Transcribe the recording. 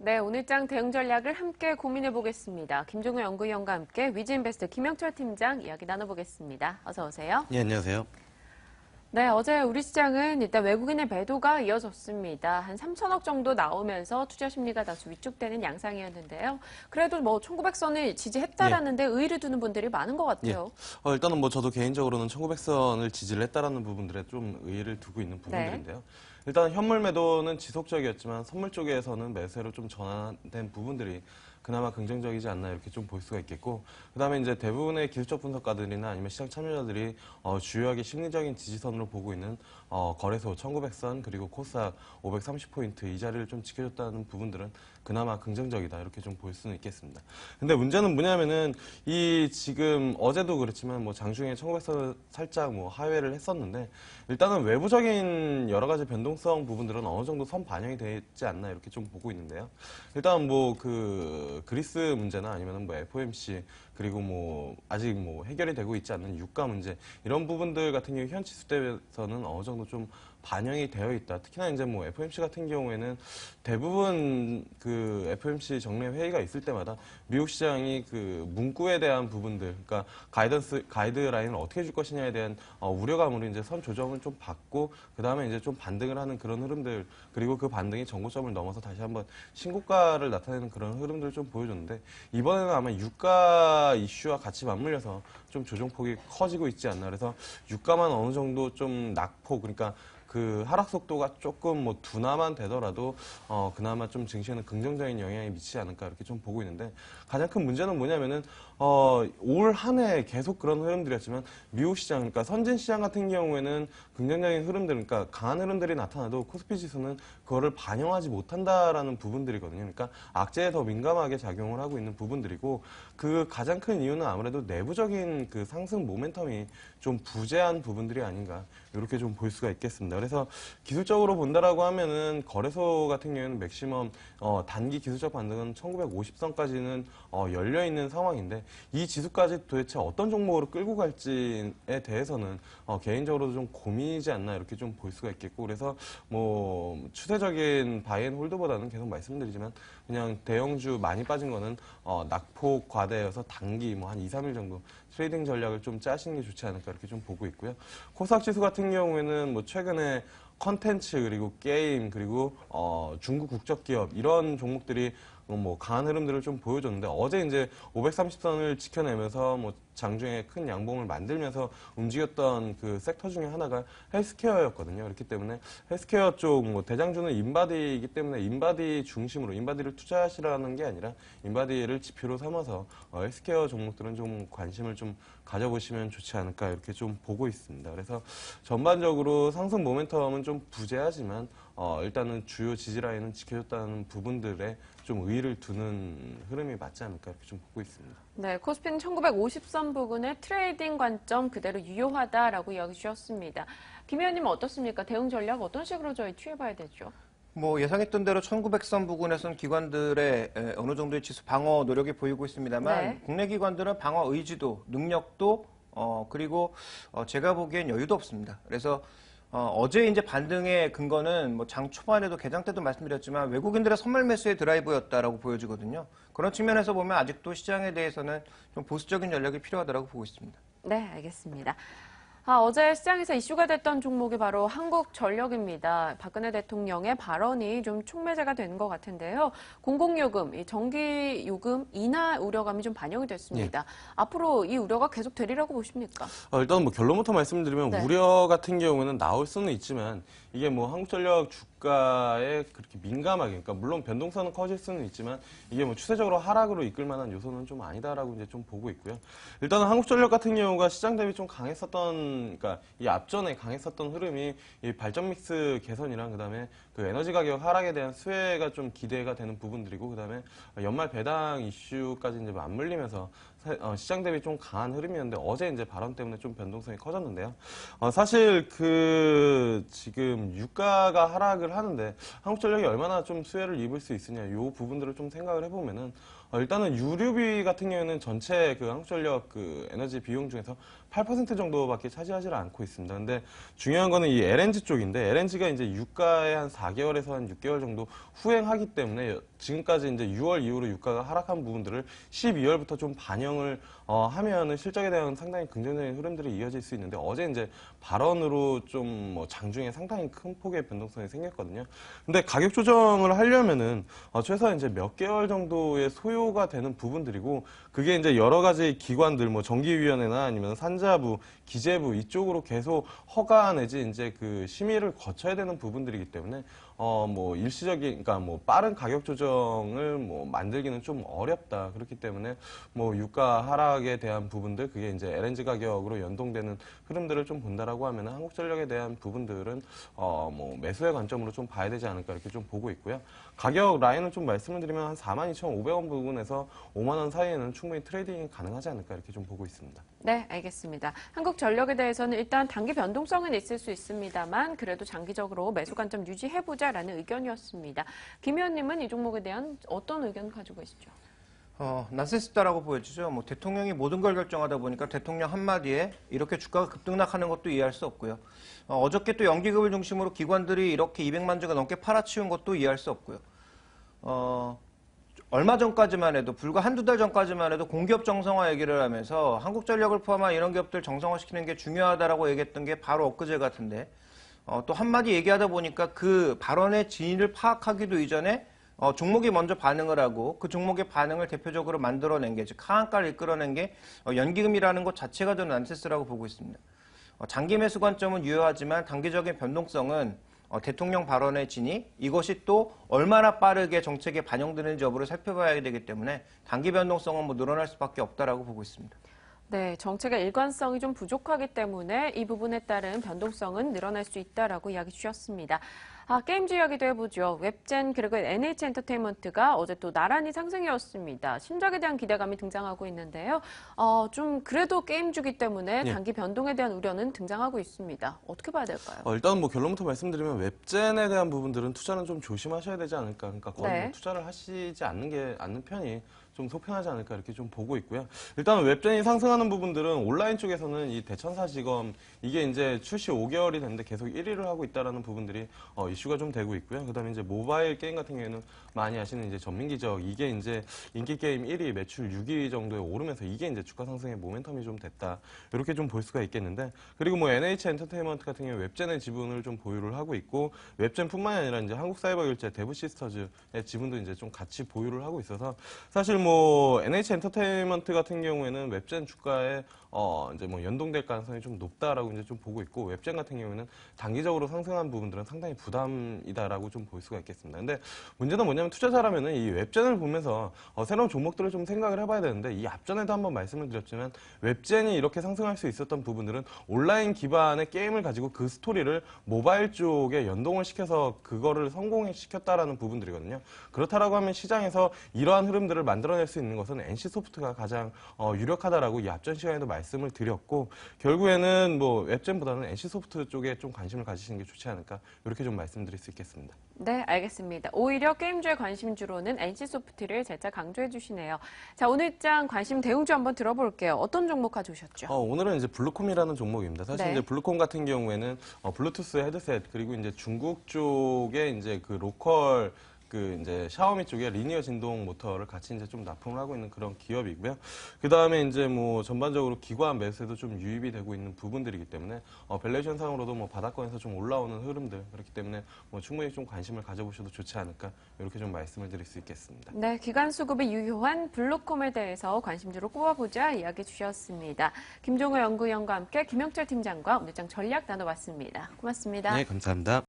네, 오늘장 대응 전략을 함께 고민해 보겠습니다. 김종우 연구위원과 함께 위즈인베스트 김영철 팀장 이야기 나눠보겠습니다. 어서 오세요. 네, 안녕하세요. 네, 어제 우리 시장은 일단 외국인의 매도가 이어졌습니다. 한 3천억 정도 나오면서 투자 심리가 다소 위축되는 양상이었는데요. 그래도 뭐 1900선을 지지했다라는데 의의를 두는 분들이 많은 것 같아요. 일단은 뭐 저도 개인적으로는 1900선을 지지를 했다라는 부분들에 좀 의의를 두고 있는 부분들인데요. 일단 현물 매도는 지속적이었지만 선물 쪽에서는 매수로 좀 전환된 부분들이 그나마 긍정적이지 않나 이렇게 좀 볼 수가 있겠고, 그다음에 이제 대부분의 기술적 분석가들이나 아니면 시장 참여자들이 주요하게 심리적인 지지선으로 보고 있는 거래소 1900선 그리고 코스닥 530포인트 이 자리를 좀 지켜줬다는 부분들은 그나마 긍정적이다 이렇게 좀 볼 수는 있겠습니다. 근데 문제는 뭐냐면은 이 지금 어제도 그렇지만 뭐 장중에 1900선 살짝 뭐 하회를 했었는데, 일단은 외부적인 여러 가지 변동성 부분들은 어느 정도 선 반영이 되지 않나 이렇게 좀 보고 있는데요. 일단 뭐 그리스 문제나 아니면은 뭐 FOMC 그리고 뭐 아직 뭐 해결이 되고 있지 않는 유가 문제 이런 부분들 같은 경우 현 지수대에서는 어느 정도 좀 반영이 되어 있다. 특히나 이제 뭐 FOMC 같은 경우에는 대부분 그 FOMC 정례 회의가 있을 때마다 미국 시장이 그 문구에 대한 부분들, 그러니까 가이드라인을 어떻게 줄 것이냐에 대한 우려감으로 이제 선 조정을 좀 받고 그 다음에 이제 좀 반등을 하는 그런 흐름들, 그리고 그 반등이 전고점을 넘어서 다시 한번 신고가를 나타내는 그런 흐름들을 좀 보여줬는데, 이번에는 아마 유가 이슈와 같이 맞물려서 좀 조정폭이 커지고 있지 않나. 그래서 유가만 어느 정도 좀 낙폭, 그러니까 그 하락 속도가 조금 뭐 둔화만 되더라도 그나마 좀 증시에는 긍정적인 영향이 미치지 않을까 이렇게 좀 보고 있는데, 가장 큰 문제는 뭐냐면은 올 한 해 계속 그런 흐름들이었지만 미국 시장, 그러니까 선진 시장 같은 경우에는 긍정적인 흐름들, 그러니까 강한 흐름들이 나타나도 코스피 지수는 그거를 반영하지 못한다라는 부분들이거든요. 그러니까 악재에 더 민감하게 작용을 하고 있는 부분들이고, 그 가장 큰 이유는 아무래도 내부적인 그 상승 모멘텀이 좀 부재한 부분들이 아닌가 이렇게 좀 볼 수가 있겠습니다. 그래서 기술적으로 본다라고 하면은 거래소 같은 경우에는 맥시멈 단기 기술적 반등은 1950선까지는 열려 있는 상황인데, 이 지수까지 도대체 어떤 종목으로 끌고 갈지에 대해서는 개인적으로도 좀 고민이지 않나 이렇게 좀 볼 수가 있겠고, 그래서 뭐 추세적인 바이앤홀드보다는 계속 말씀드리지만 그냥 대형주 많이 빠진 거는 낙폭 과대여서 단기 뭐 한 2, 3일 정도 트레이딩 전략을 좀 짜시는 게 좋지 않을까 이렇게 좀 보고 있고요. 코스닥 지수 같은 경우에는 뭐 최근에 컨텐츠 그리고 게임 그리고 중국 국적 기업 이런 종목들이 뭐 강한 흐름들을 좀 보여줬는데, 어제 이제 530선을 지켜내면서 뭐 장중에 큰 양봉을 만들면서 움직였던 그 섹터 중에 하나가 헬스케어였거든요. 그렇기 때문에 헬스케어 쪽 뭐 대장주는 인바디이기 때문에 인바디 중심으로 인바디를 투자하시라는 게 아니라 인바디를 지표로 삼아서 헬스케어 종목들은 좀 관심을 좀 가져보시면 좋지 않을까 이렇게 좀 보고 있습니다. 그래서 전반적으로 상승 모멘텀은 좀 부재하지만 일단은 주요 지지라인은 지켜줬다는 부분들에 좀 의의를 두는 흐름이 맞지 않을까 이렇게 좀 보고 있습니다. 네, 코스피는 1950선 부근의 트레이딩 관점 그대로 유효하다라고 이야기 주셨습니다. 김 의원님은 어떻습니까? 대응 전략 어떤 식으로 저희 취해봐야 되죠? 뭐 예상했던 대로 1900선 부근에서는 기관들의 어느 정도의 지수 방어 노력이 보이고 있습니다만, 국내 기관들은 방어 의지도, 능력도 그리고 제가 보기엔 여유도 없습니다. 그래서 어제 이제 반등의 근거는 뭐 장 초반에도 개장 때도 말씀드렸지만 외국인들의 선물 매수의 드라이브였다라고 보여지거든요. 그런 측면에서 보면 아직도 시장에 대해서는 좀 보수적인 전략이 필요하다고 보고 있습니다. 네, 알겠습니다. 어제 시장에서 이슈가 됐던 종목이 바로 한국전력입니다. 박근혜 대통령의 발언이 좀 촉매제가 된 것 같은데요. 공공요금, 이 전기요금 인하 우려감이 좀 반영이 됐습니다. 앞으로 이 우려가 계속 되리라고 보십니까? 일단 뭐 결론부터 말씀드리면 우려 같은 경우에는 나올 수는 있지만, 이게 뭐 한국전력 주가에 그렇게 민감하게, 그러니까 물론 변동성은 커질 수는 있지만 이게 뭐 추세적으로 하락으로 이끌 만한 요소는 좀 아니다라고 이제 좀 보고 있고요. 일단은 한국전력 같은 경우가 시장 대비 좀 강했었던, 그러니까 이 앞전에 강했었던 흐름이 이 발전 믹스 개선이랑 그다음에 그 에너지 가격 하락에 대한 수혜가 좀 기대가 되는 부분들이고, 그다음에 연말 배당 이슈까지 이제 맞물리면서 시장 대비 좀 강한 흐름이었는데, 어제 이제 발언 때문에 좀 변동성이 커졌는데요. 사실 그 지금 유가가 하락을 하는데 한국전력이 얼마나 좀 수혜를 입을 수 있으냐, 이 부분들을 좀 생각을 해보면은 일단은 유류비 같은 경우에는 전체 그 한국전력 그 에너지 비용 중에서 8% 정도밖에 차지하지를 않고 있습니다. 근데 중요한 거는 이 LNG 쪽인데 LNG가 이제 유가에 한 4개월에서 한 6개월 정도 후행하기 때문에 지금까지 이제 6월 이후로 유가가 하락한 부분들을 12월부터 좀 반영을 하면은 실적에 대한 상당히 긍정적인 흐름들이 이어질 수 있는데 어제 이제 발언으로 좀 뭐 장중에 상당히 큰 폭의 변동성이 생겼거든요. 근데 가격 조정을 하려면은 최소한 이제 몇 개월 정도의 소요가 되는 부분들이고 그게 이제 여러 가지 기관들 뭐 정기위원회나 아니면 산자부, 기재부 이쪽으로 계속 허가 내지 이제 그 심의를 거쳐야 되는 부분들이기 때문에 뭐 일시적인 그러니까 뭐 빠른 가격 조정을 뭐 만들기는 좀 어렵다. 그렇기 때문에 뭐 유가 하락에 대한 부분들 그게 이제 LNG 가격으로 연동되는 흐름들을 좀 본다라고 하면 한국전력에 대한 부분들은 뭐 매수의 관점으로 좀 봐야 되지 않을까 이렇게 좀 보고 있고요. 가격 라인을 좀 말씀을 드리면 한 42,500원 부분에서 5만 원 사이에는 충분히 트레이딩이 가능하지 않을까 이렇게 좀 보고 있습니다. 네, 알겠습니다. 한국전력에 대해서는 일단 단기 변동성은 있을 수 있습니다만 그래도 장기적으로 매수 관점 유지해보자라는 의견이었습니다. 김 의원님은 이 종목에 대한 어떤 의견 가지고 계시죠? 난센스다라고 보여지죠. 뭐 대통령이 모든 걸 결정하다 보니까 대통령 한마디에 이렇게 주가가 급등락하는 것도 이해할 수 없고요. 어저께 또 연기금을 중심으로 기관들이 이렇게 200만 주가 넘게 팔아치운 것도 이해할 수 없고요. 얼마 전까지만 해도 불과 한두 달 전까지만 해도 공기업 정상화 얘기를 하면서 한국전력을 포함한 이런 기업들 정상화시키는 게 중요하다라고 얘기했던 게 바로 엊그제 같은데 또 한마디 얘기하다 보니까 그 발언의 진위를 파악하기도 이전에 종목이 먼저 반응을 하고 그 종목의 반응을 대표적으로 만들어낸 게 즉 하한가를 이끌어낸 게 연기금이라는 것 자체가 저는 난센스라고 보고 있습니다. 장기 매수 관점은 유효하지만 단기적인 변동성은 대통령 발언의 진위 이것이 또 얼마나 빠르게 정책에 반영되는지 여부를 살펴봐야 되기 때문에 단기 변동성은 뭐 늘어날 수밖에 없다라고 보고 있습니다. 네, 정책의 일관성이 좀 부족하기 때문에 이 부분에 따른 변동성은 늘어날 수 있다라고 이야기 주셨습니다. 게임즈 이야기도 해보죠. 웹젠 그리고 NH엔터테인먼트가 어제 또 나란히 상승이었습니다. 신작에 대한 기대감이 등장하고 있는데요. 좀 그래도 게임주기 때문에 단기 변동에 대한 우려는 등장하고 있습니다. 어떻게 봐야 될까요? 일단 뭐 결론부터 말씀드리면 웹젠에 대한 부분들은 투자는 좀 조심하셔야 되지 않을까. 그러니까 거의 네. 뭐 투자를 하시지 않는 편이 좀 속편하지 않을까 이렇게 좀 보고 있고요. 일단 웹젠이 상승하는 부분들은 온라인 쪽에서는 이 대천사지검 이게 이제 출시 5개월이 됐는데 계속 1위를 하고 있다라는 부분들이 이슈가 좀 되고 있고요. 그다음에 이제 모바일 게임 같은 경우에는 많이 아시는 이제 전민기적 이게 이제 인기 게임 1위, 매출 6위 정도에 오르면서 이게 이제 주가 상승의 모멘텀이 좀 됐다. 이렇게 좀 볼 수가 있겠는데 그리고 뭐 NH 엔터테인먼트 같은 경우 웹젠의 지분을 좀 보유를 하고 있고 웹젠뿐만이 아니라 이제 한국사이버결제, 데브시스터즈의 지분도 이제 좀 같이 보유를 하고 있어서 사실 뭐 NH 엔터테인먼트 같은 경우에는 웹젠 주가에 이제 뭐 연동될 가능성이 좀 높다라고 이제 좀 보고 있고 웹젠 같은 경우에는 단기적으로 상승한 부분들은 상당히 부담이다라고 좀 볼 수가 있겠습니다. 근데 문제는 뭐냐면 투자자라면은 이 웹젠을 보면서 새로운 종목들을 좀 생각을 해봐야 되는데 이 앞전에도 한번 말씀을 드렸지만 웹젠이 이렇게 상승할 수 있었던 부분들은 온라인 기반의 게임을 가지고 그 스토리를 모바일 쪽에 연동을 시켜서 그거를 성공시켰다라는 부분들이거든요. 그렇다라고 하면 시장에서 이러한 흐름들을 만들어낼 수 있는 것은 NC소프트가 가장 유력하다라고 이 앞전 시간에도 말씀을 드렸고 결국에는 뭐 웹젠보다는 NC소프트 쪽에 좀 관심을 가지시는 게 좋지 않을까 이렇게 좀 말씀드릴 수 있겠습니다. 네, 알겠습니다. 오히려 게임주의 관심주로는 NC소프트를 재차 강조해 주시네요. 자, 오늘 장 관심 대응주 한번 들어볼게요. 어떤 종목 가져오셨죠? 오늘은 이제 블루콤이라는 종목입니다. 사실 네. 이제 블루콤 같은 경우에는 블루투스 헤드셋 그리고 이제 중국 쪽에 이제 그 로컬 그 이제 샤오미 쪽에 리니어 진동 모터를 같이 이제 좀 납품을 하고 있는 그런 기업이고요. 그 다음에 이제 뭐 전반적으로 기관 매수에도 좀 유입이 되고 있는 부분들이기 때문에 밸류에이션 상으로도 뭐 바닥권에서 좀 올라오는 흐름들 그렇기 때문에 뭐 충분히 좀 관심을 가져보셔도 좋지 않을까 이렇게 좀 말씀을 드릴 수 있겠습니다. 네, 기관 수급이 유효한 블루콤에 대해서 관심주로 꼽아보자 이야기 주셨습니다. 김종호 연구위원과 함께 김영철 팀장과 오늘 장 전략 나눠봤습니다. 고맙습니다. 네, 감사합니다.